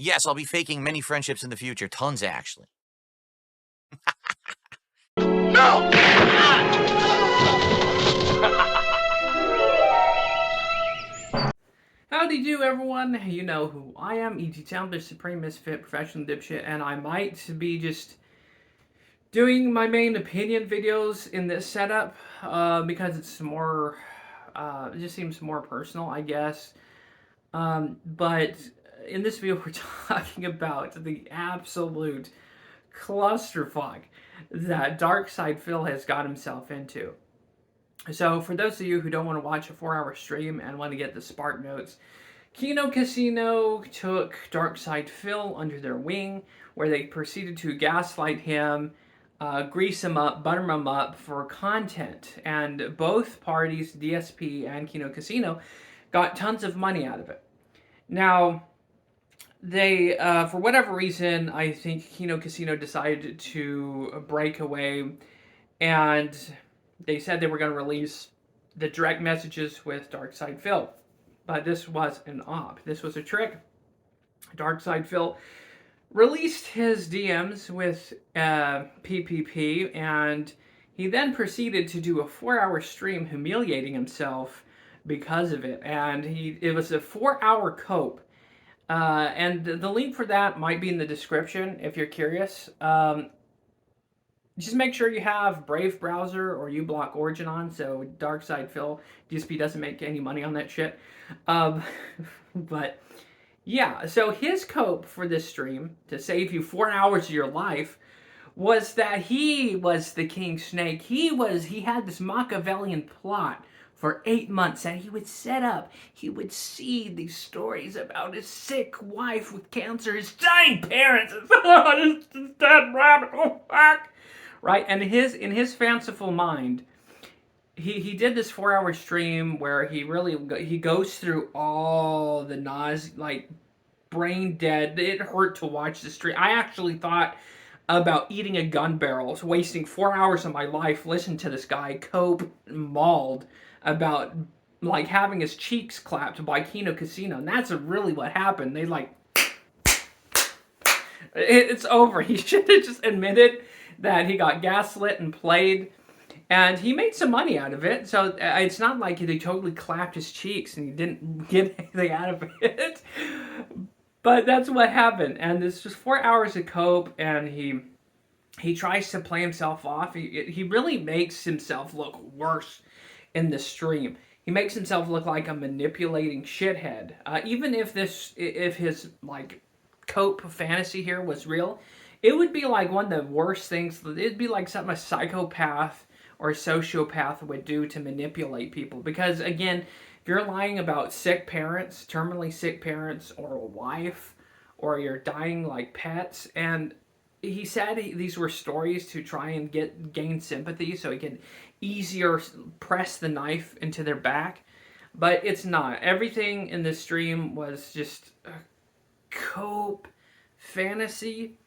Yes, I'll be faking many friendships in the future. Tons, actually. No! Howdy do, everyone. You know who I am, ETTemplar, Supreme Misfit, Professional Dipshit, and I might be just doing my main opinion videos in this setup because it's more, it just seems more personal, I guess. But in this video, we're talking about the absolute clusterfuck that Darkside Phil has got himself into. So, for those of you who don't want to watch a 4-hour stream and want to get the Spark Notes, Kino Casino took Darkside Phil under their wing, where they proceeded to gaslight him, grease him up, butter him up for content. And both parties, DSP and Kino Casino, got tons of money out of it. Now, they, for whatever reason, I think Kino Casino decided to break away, and they said they were going to release the direct messages with Darkside Phil. But this was an op. This was a trick. Darkside Phil released his DMs with PPP, and he then proceeded to do a 4-hour stream humiliating himself because of it. And it was a 4-hour cope. And the link for that might be in the description if you're curious. Just make sure you have Brave browser or uBlock Origin on, so Darkside Phil DSP doesn't make any money on that shit. But yeah, so his cope for this stream to save you 4 hours of your life was that he was the King Snake. He had this Machiavellian plot for 8 months that he would set up. He would see these stories about his sick wife with cancer, his dying parents, his dead rabbit, oh fuck. Right, and in his fanciful mind, he did this 4-hour stream where he goes through all the like brain dead. It hurt to watch the stream. I actually thought about eating a gun barrel, wasting 4 hours of my life listening to this guy cope mauled about like having his cheeks clapped by Kino Casino, and that's really what happened. They like, it's over. He should have just admitted that he got gaslit and played, and he made some money out of it. So it's not like they totally clapped his cheeks and he didn't get anything out of it. But that's what happened, and it's just 4 hours of cope, and he tries to play himself off. He really makes himself look worse in the stream. He makes himself look like a manipulating shithead. Even if his like cope fantasy here was real, it would be like one of the worst things. It'd be like something a psychopath or a sociopath would do to manipulate people. Because again, if you're lying about sick parents, terminally sick parents, or a wife, or you're dying like pets, and he said these were stories to try and gain sympathy so he could easier press the knife into their back. But it's not. Everything in this stream was just a cope fantasy.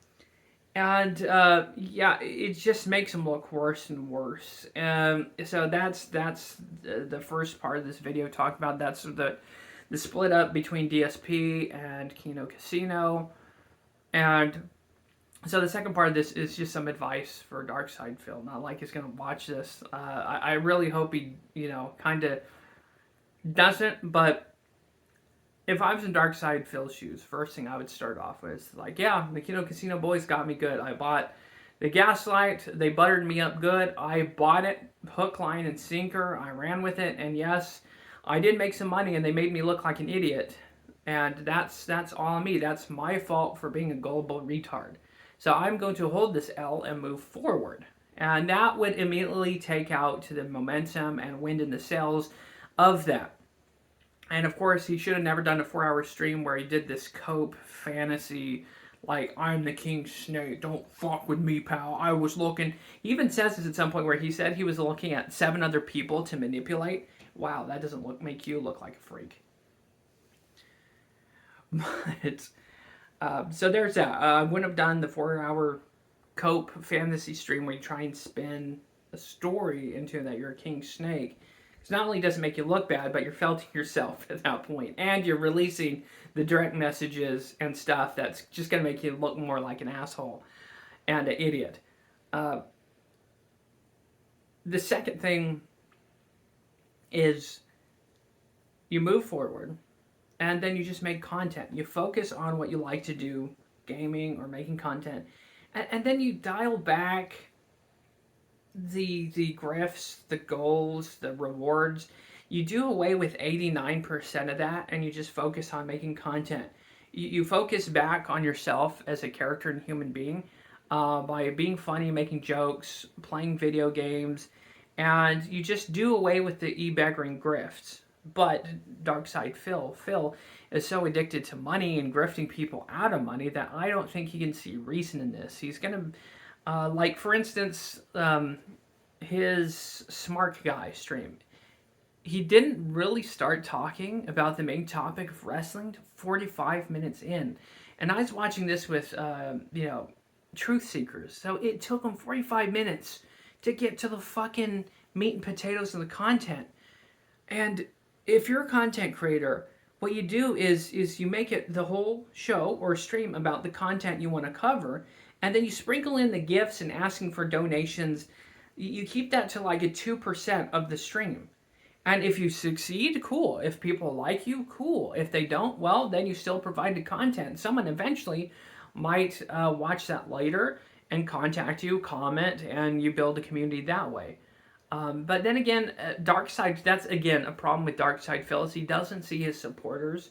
And yeah, it just makes him look worse and worse. So that's the first part of this video talking about. That's the split up between DSP and Kino Casino. And so the second part of this is just some advice for Darkside Phil. Not like he's gonna watch this. I really hope he, kind of doesn't. But if I was in Darkside Phil's shoes, first thing I would start off with is like, yeah, the Kino Casino boys got me good. I bought the gaslight. They buttered me up good. I bought it, hook, line, and sinker. I ran with it, and yes, I did make some money, and they made me look like an idiot. And that's all on me. That's my fault for being a gullible retard. So I'm going to hold this L and move forward. And that would immediately take out the momentum and wind in the sails of that. And of course, he should have never done a 4-hour stream where he did this cope fantasy, like, I'm the King Snake, don't fuck with me, pal. I was looking. He even says this at some point where he said he was looking at 7 other people to manipulate. Wow, that doesn't make you look like a freak. But, so there's that. I wouldn't have done the 4-hour cope fantasy stream where you try and spin a story into that you're a King Snake. Because not only does it make you look bad, but you're felting yourself at that point, and you're releasing the direct messages and stuff that's just going to make you look more like an asshole and an idiot. The second thing is you move forward, and then you just make content. You focus on what you like to do, gaming or making content, and then you dial back the grifts, the goals, the rewards. You do away with 89% of that, and you just focus on making content. You focus back on yourself as a character and human being by being funny, making jokes, playing video games, and you just do away with the e-begging grifts. But Darkside Phil is so addicted to money and grifting people out of money that I don't think he can see reason in this. He's gonna, like for instance, his Smart Guy stream. He didn't really start talking about the main topic of wrestling to 45 minutes in, and I was watching this with truth seekers. So it took him 45 minutes to get to the fucking meat and potatoes of the content. And if you're a content creator, what you do is you make it the whole show or stream about the content you want to cover, and then you sprinkle in the gifts and asking for donations. You keep that to like a 2% of the stream. And if you succeed, cool. If people like you, cool. If they don't, well, then you still provide the content. Someone eventually might watch that later and contact you, comment, and you build a community that way. But then again, Darkside, that's again a problem with Darkside Phil, is he doesn't see his supporters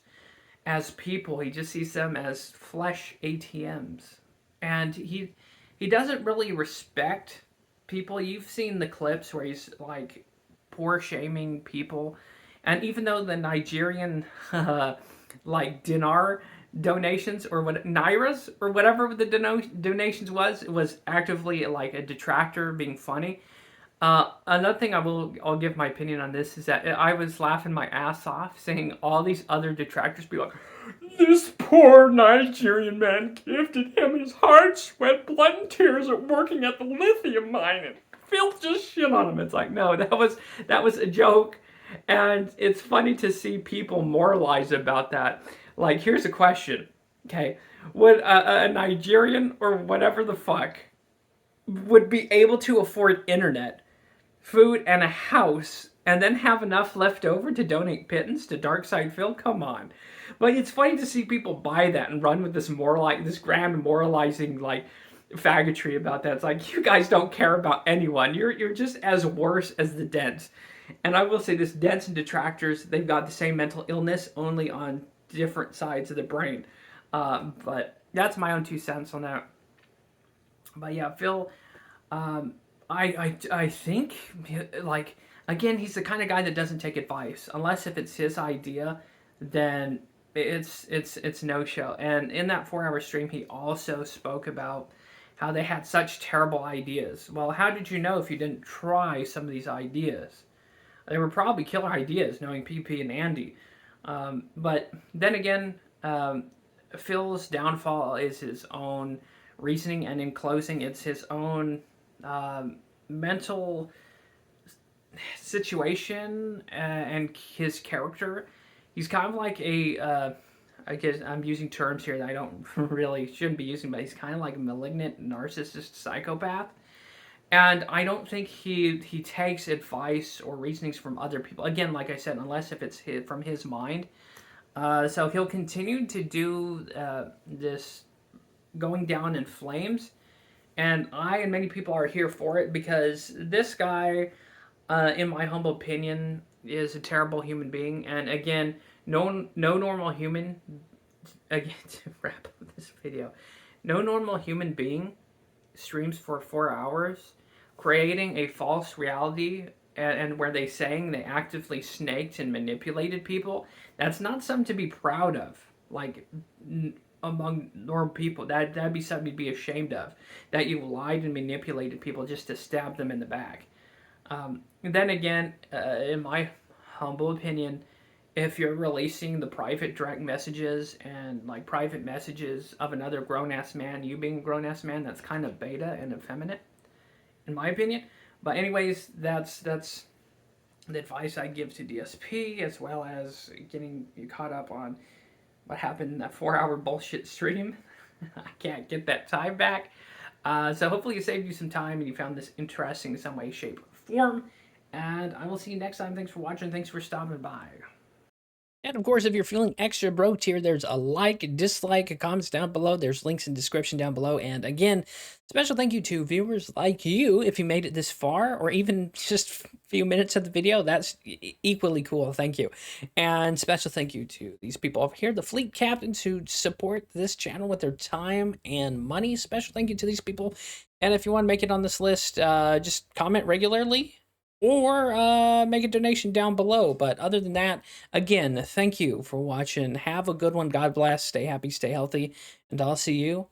as people. He just sees them as flesh ATMs. And he doesn't really respect people. You've seen the clips where he's like poor shaming people. And even though the Nigerian like dinar donations or what nairas or whatever the donations was, it was actively like a detractor being funny. Another thing I'll give my opinion on this is that I was laughing my ass off seeing all these other detractors be like, this poor Nigerian man gifted him his hard sweat, blood and tears at working at the lithium mine, and Phil just shit on him. It's like, no, that was a joke, and it's funny to see people moralize about that. Like, here's a question, okay? Would a Nigerian or whatever the fuck would be able to afford internet, food, and a house, and then have enough left over to donate pittance to Darkside Phil? Come on. But it's funny to see people buy that and run with this grand moralizing like faggotry about that. It's like, you guys don't care about anyone. You're just as worse as the Dents. And I will say this, Dents and detractors, they've got the same mental illness, only on different sides of the brain. But that's my own 2 cents on that. But yeah, Phil, I think, like, again, he's the kind of guy that doesn't take advice. Unless if it's his idea, then it's no show. And in that 4-hour stream, he also spoke about how they had such terrible ideas. Well, how did you know if you didn't try some of these ideas? They were probably killer ideas, knowing PP and Andy. But then again, Phil's downfall is his own reasoning, and in closing, it's his own mental situation and his character. He's kind of like I guess I'm using terms here that I don't really shouldn't be using, but he's kind of like a malignant narcissist psychopath. And I don't think he takes advice or reasonings from other people. Again, like I said, unless if it's from his mind. So he'll continue to do this going down in flames. And I and many people are here for it, because this guy, in my humble opinion, is a terrible human being. And again, no normal human, again, to wrap up this video, no normal human being streams for 4 hours, creating a false reality, and where they saying they actively snaked and manipulated people. That's not something to be proud of. Like, among normal people, that'd be something to be ashamed of, that you lied and manipulated people just to stab them in the back. And then again, in my humble opinion, if you're releasing the private direct messages and like private messages of another grown-ass man, you being a grown-ass man, that's kind of beta and effeminate, in my opinion. But anyways, that's the advice I give to DSP, as well as getting you caught up on what happened in that 4-hour bullshit stream. I can't get that time back. So hopefully it saved you some time and you found this interesting in some way, shape, or form. And I will see you next time. Thanks for watching. Thanks for stopping by. And of course, if you're feeling extra broke here, there's a like, dislike, comments down below. There's links in the description down below. And again, special thank you to viewers like you. If you made it this far, or even just a few minutes of the video, that's equally cool. Thank you. And special thank you to these people over here, the fleet captains who support this channel with their time and money. Special thank you to these people. And if you want to make it on this list, just comment regularly, or make a donation down below. But other than that, again, thank you for watching. Have a good one. God bless. Stay happy, stay healthy, and I'll see you